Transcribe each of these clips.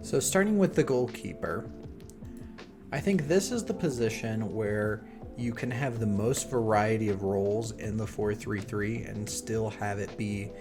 So starting with the goalkeeper, I think this is the position where you can have the most variety of roles in the 4-3-3 and still have it be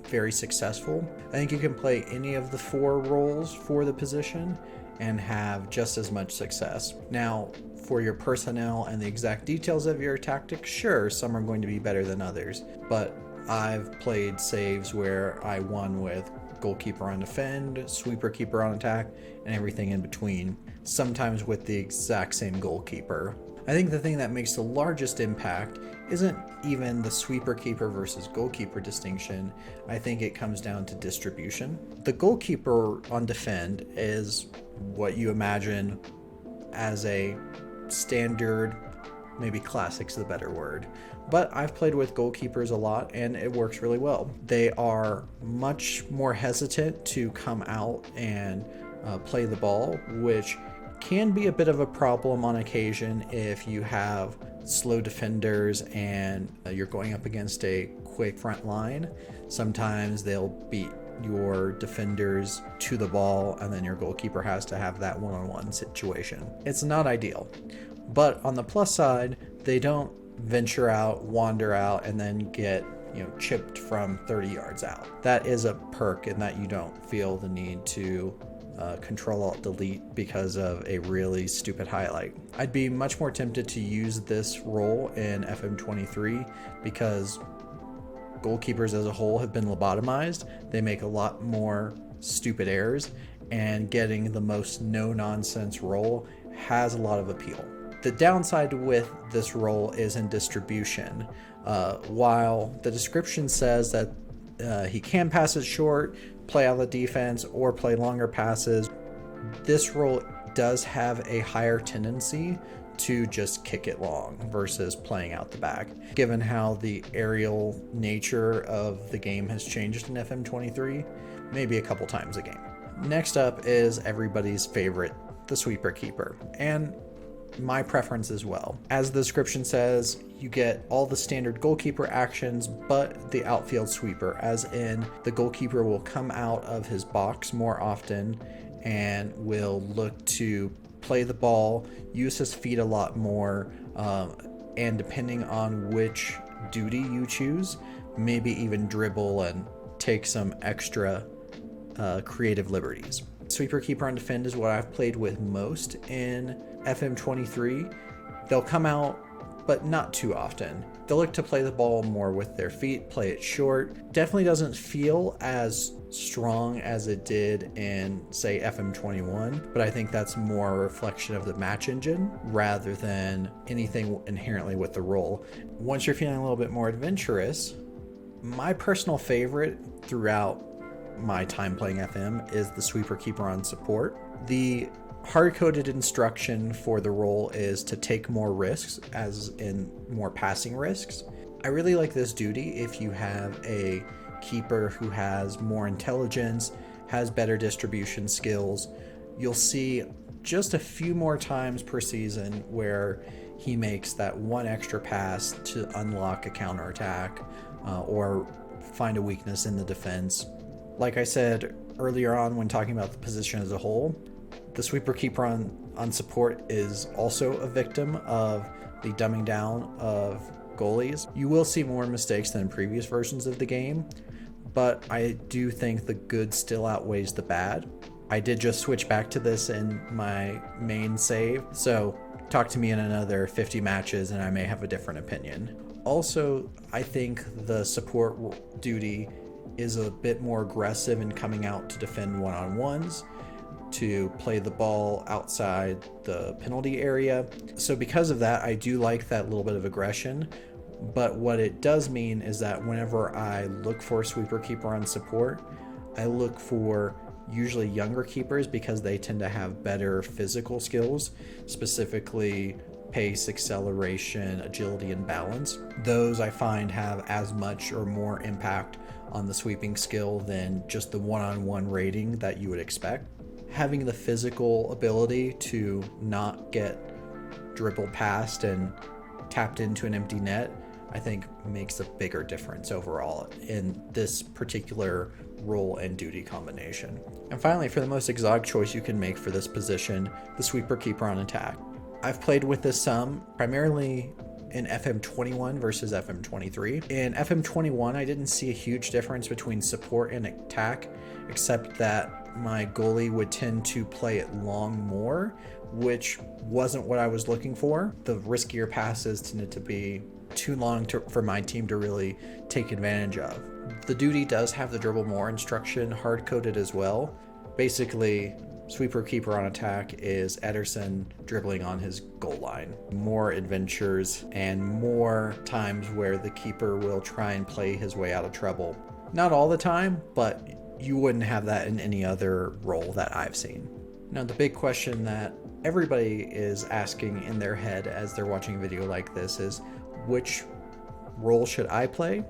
very successful. I think you can play any of the four roles for the position and have just as much success. Now, for your personnel and the exact details of your tactics, sure, some are going to be better than others, but I've played saves where I won with goalkeeper on defend, sweeper keeper on attack, and everything in between, sometimes with the exact same goalkeeper. I think the thing that makes the largest impact isn't even the sweeper keeper versus goalkeeper distinction. I think it comes down to distribution. The goalkeeper on defend is what you imagine as a standard, maybe classic's the better word, but I've played with goalkeepers a lot and it works really well. They are much more hesitant to come out and play the ball, which can be a bit of a problem on occasion if you have slow defenders and you're going up against a quick front line. Sometimes they'll beat your defenders to the ball and then your goalkeeper has to have that one-on-one situation. It's not ideal, but on the plus side, they don't venture out, wander out, and then get chipped from 30 yards out. That is a perk in that you don't feel the need to Control-Alt-Delete because of a really stupid highlight. I'd be much more tempted to use this role in FM23 because goalkeepers as a whole have been lobotomized. They make a lot more stupid errors, and getting the most no-nonsense role has a lot of appeal. The downside with this role is in distribution. While the description says that he can pass it short, play out the defense, or play longer passes, this role does have a higher tendency to just kick it long versus playing out the back, given how the aerial nature of the game has changed in FM23, maybe a couple times a game. Next up is everybody's favorite, the sweeper keeper, and my preference as well. As the description says, you get all the standard goalkeeper actions but the outfield sweeper, as in the goalkeeper will come out of his box more often and will look to play the ball, use his feet a lot more, and depending on which duty you choose, maybe even dribble and take some extra creative liberties. Sweeper keeper on defend is what I've played with most in FM23. They'll come out, but not too often. They'll look to play the ball more with their feet, play it short. Definitely doesn't feel as strong as it did in, say, FM21, but I think that's more a reflection of the match engine rather than anything inherently with the role. Once you're feeling a little bit more adventurous, my personal favorite throughout my time playing FM is the sweeper keeper on support. The hard-coded instruction for the role is to take more risks, as in more passing risks. I really like this duty if you have a keeper who has more intelligence, has better distribution skills. You'll see just a few more times per season where he makes that one extra pass to unlock a counterattack or find a weakness in the defense. Like I said earlier on when talking about the position as a whole, the sweeper keeper on support is also a victim of the dumbing down of goalies. You will see more mistakes than in previous versions of the game, but I do think the good still outweighs the bad. I did just switch back to this in my main save, so talk to me in another 50 matches and I may have a different opinion. Also, I think the support duty is a bit more aggressive in coming out to defend one-on-ones, to play the ball outside the penalty area. So because of that, I do like that little bit of aggression, but what it does mean is that whenever I look for a sweeper keeper on support, I look for usually younger keepers because they tend to have better physical skills, specifically pace, acceleration, agility, and balance. Those I find have as much or more impact on the sweeping skill than just the one-on-one rating that you would expect. Having the physical ability to not get dribbled past and tapped into an empty net, I think makes a bigger difference overall in this particular role and duty combination. And finally, for the most exotic choice you can make for this position, the sweeper keeper on attack. I've played with this some, primarily in FM21 versus FM23. In FM21, I didn't see a huge difference between support and attack, except that my goalie would tend to play it long more, which wasn't what I was looking for. The riskier passes tended to be too long for my team to really take advantage of. The duty does have the dribble more instruction hard-coded as well. Basically, sweeper keeper on attack is Ederson dribbling on his goal line. More adventures and more times where the keeper will try and play his way out of trouble. Not all the time, but you wouldn't have that in any other role that I've seen. Now, the big question that everybody is asking in their head as they're watching a video like this is, which role should I play?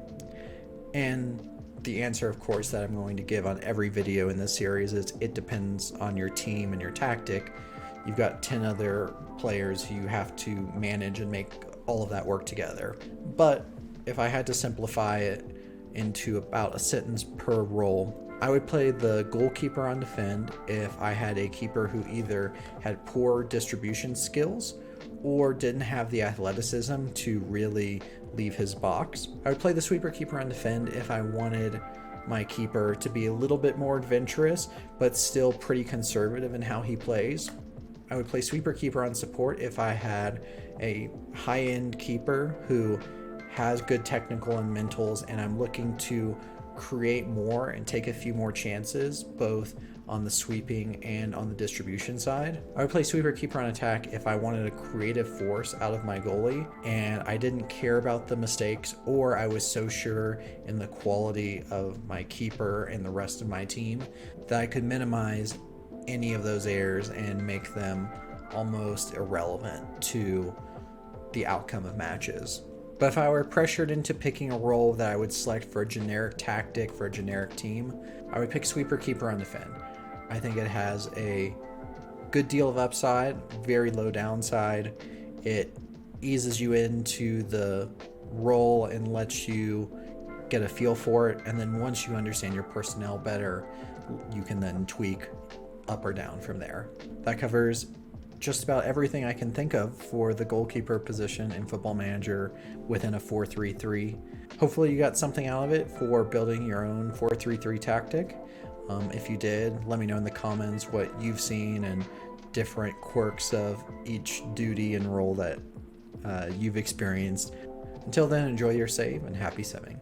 And the answer, of course, that I'm going to give on every video in this series is it depends on your team and your tactic. You've got 10 other players who you have to manage and make all of that work together. But if I had to simplify it into about a sentence per role, I would play the goalkeeper on defend if I had a keeper who either had poor distribution skills or didn't have the athleticism to really leave his box. I would play the sweeper keeper on defend if I wanted my keeper to be a little bit more adventurous, but still pretty conservative in how he plays. I would play sweeper keeper on support if I had a high-end keeper who has good technical and mentals, and I'm looking to create more and take a few more chances, both on the sweeping and on the distribution side. I would play sweeper keeper on attack if I wanted a creative force out of my goalie and I didn't care about the mistakes, or I was so sure in the quality of my keeper and the rest of my team that I could minimize any of those errors and make them almost irrelevant to the outcome of matches. But if I were pressured into picking a role that I would select for a generic tactic for a generic team, I would pick sweeper keeper on defend. I think it has a good deal of upside, very low downside. It eases you into the role and lets you get a feel for it. And then once you understand your personnel better, you can then tweak up or down from there. That covers just about everything I can think of for the goalkeeper position in Football Manager within a 4-3-3. Hopefully you got something out of it for building your own 4-3-3 tactic. If you did, let me know in the comments what you've seen and different quirks of each duty and role that you've experienced. Until then, enjoy your save and happy simming.